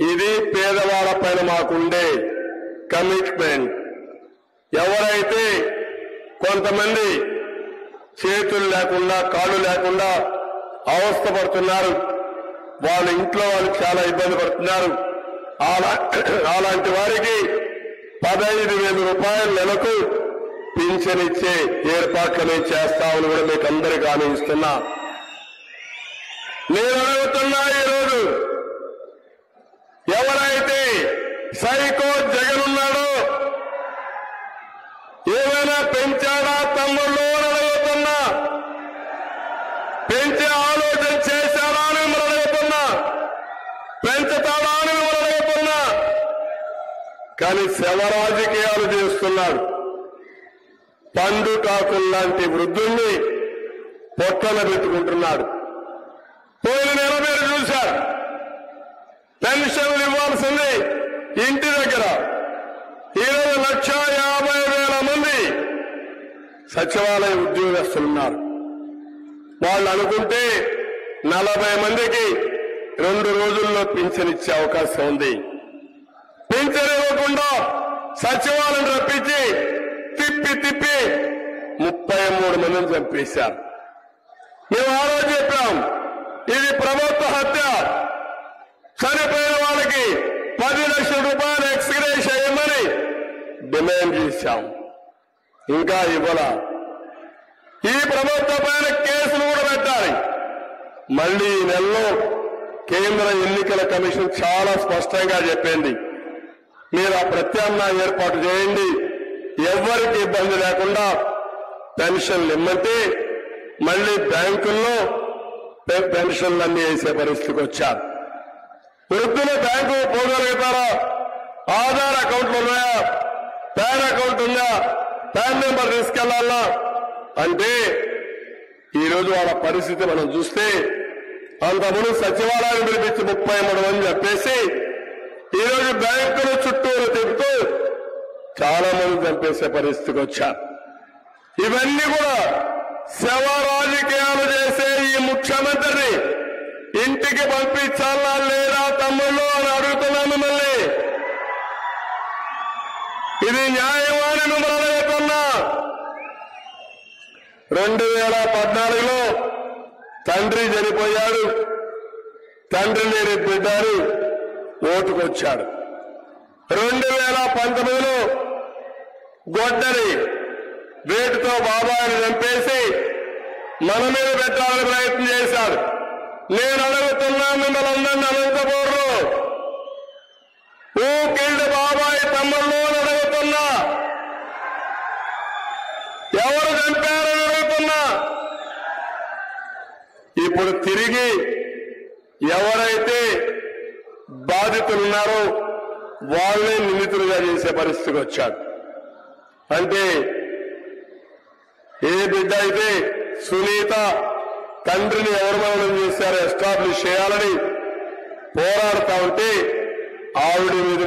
ఇది పేదవాళ్ళ పైన మాకుండే కమిట్మెంట్. ఎవరైతే కొంతమంది చేతులు లేకుండా కాళ్ళు లేకుండా అవస్థపడుతున్నారు, వాళ్ళ ఇంట్లో వాళ్ళు చాలా ఇబ్బంది పడుతున్నారు. అలాంటి వారికి 15,000 రూపాయల నెలకు పింఛన్ ఇచ్చే ఏర్పాట్లను చేస్తామని కూడా మీకు అందరికీ హామీ ఇస్తున్నా. నేను అడుగుతున్నా, ఈరోజు ఎవరైతే సైకో జగన్ ఉన్నాడో ఏమైనా పెంచాడా తమ్ముళ్ళు అని అడుగుతున్నా, పెంచే ఆలోచన చేశాడా అని మిమ్మల్ని అడుగుతున్నా, పెంచుతాడా అని మిమ్మల్ని అడుగుతున్నా. కానీ శవ రాజకీయాలు చేస్తున్నాడు. పండు కాకుల్లాంటి వృద్ధుల్ని పొట్టన పెట్టుకుంటున్నాడు. పోయిన నెల మీరు చూశారు, పెన్షన్లు ఇవ్వాల్సింది ఇంటి దగ్గర 1,50,000 మంది సచివాలయ ఉద్యోగస్తులున్నారు. వాళ్ళు అనుకుంటే 40 మందికి 2 రోజుల్లో పింఛన్ ఇచ్చే అవకాశం ఉంది. పింఛన్ ఇవ్వకుండా సచివాలయం రప్పించి తిప్పి 33 మందిని చంపేశారు. మేము ఆ రోజు చెప్పాం, ఇది ప్రభుత్వ హత్య. చనిపోయిన వాళ్ళకి 10 లక్షల రూపాయలు ఎక్స్గ్రేష్ అయ్యమని డిమాండ్ చేశాం. ఇంకా ఇవ్వాల. ఈ ప్రభుత్వం పైన కేసులు కూడా పెట్టాలి. మళ్లీ ఈ నెలలో కేంద్ర ఎన్నికల కమిషన్ చాలా స్పష్టంగా చెప్పింది, మీరు ఆ ప్రత్యామ్నాయ ఏర్పాటు చేయండి, ఎవరికి ఇబ్బంది లేకుండా పెన్షన్లు ఇమ్మంటే మళ్లీ బ్యాంకుల్లో పెన్షన్లన్నీ వేసే పరిస్థితికి వచ్చారు. వృద్ధులు బ్యాంకు పోగలుగుతారా? ఆధార్ అకౌంట్లు ఉన్నాయా? పాన్ అకౌంట్ ఉందా? పాన్ నెంబర్ తీసుకెళ్లాలా అంటే ఈరోజు వాళ్ళ పరిస్థితి మనం చూస్తే, అంతకుముందు సచివాలయాన్ని పిలిపించి 33 మంది చెప్పేసి ఈరోజు బ్యాంకుల చుట్టూరు తిప్పుతూ చాలా మంది చంపేసే పరిస్థితికి వచ్చారు. ఇవన్నీ కూడా శవ రాజకీయాలు చేసే ఈ ముఖ్యమంత్రిని ఇంటికి పంపించాలా లేదా తమ్ముళ్ళు అని అడుగుతున్నా మిమ్మల్ని. ఇది న్యాయమని మిమ్మల్ని అడుగుతున్నా. 2014లో తండ్రి చనిపోయాడు, తండ్రి లేని బిడ్డారు ఓటుకొచ్చాడు. 2019లో గొడ్డలి వేటుతో బాబాయిని చంపేసి మన మీద పెట్టాలని ప్రయత్నం చేశాడు. నేను అడుగుతున్నా మిమ్మల్ని అందరినీ, అనంతపూర్లో ఊకిండి బాబాయి తమ్ముళ్ళు అని అడుగుతున్నా. ఎవరు చంపారని అడుగుతున్నా. ఇప్పుడు తిరిగి ఎవరైతే బాధితులున్నారో వాళ్ళే నిందితులుగా చేసే పరిస్థితికి వచ్చాడు. అంటే ఏ బిడ్డ అయితే సునీత తండ్రిని ఎవరు మరణం చేశారో ఎస్టాబ్లిష్ చేయాలని పోరాడుతా ఉంటే ఆవిడ మీద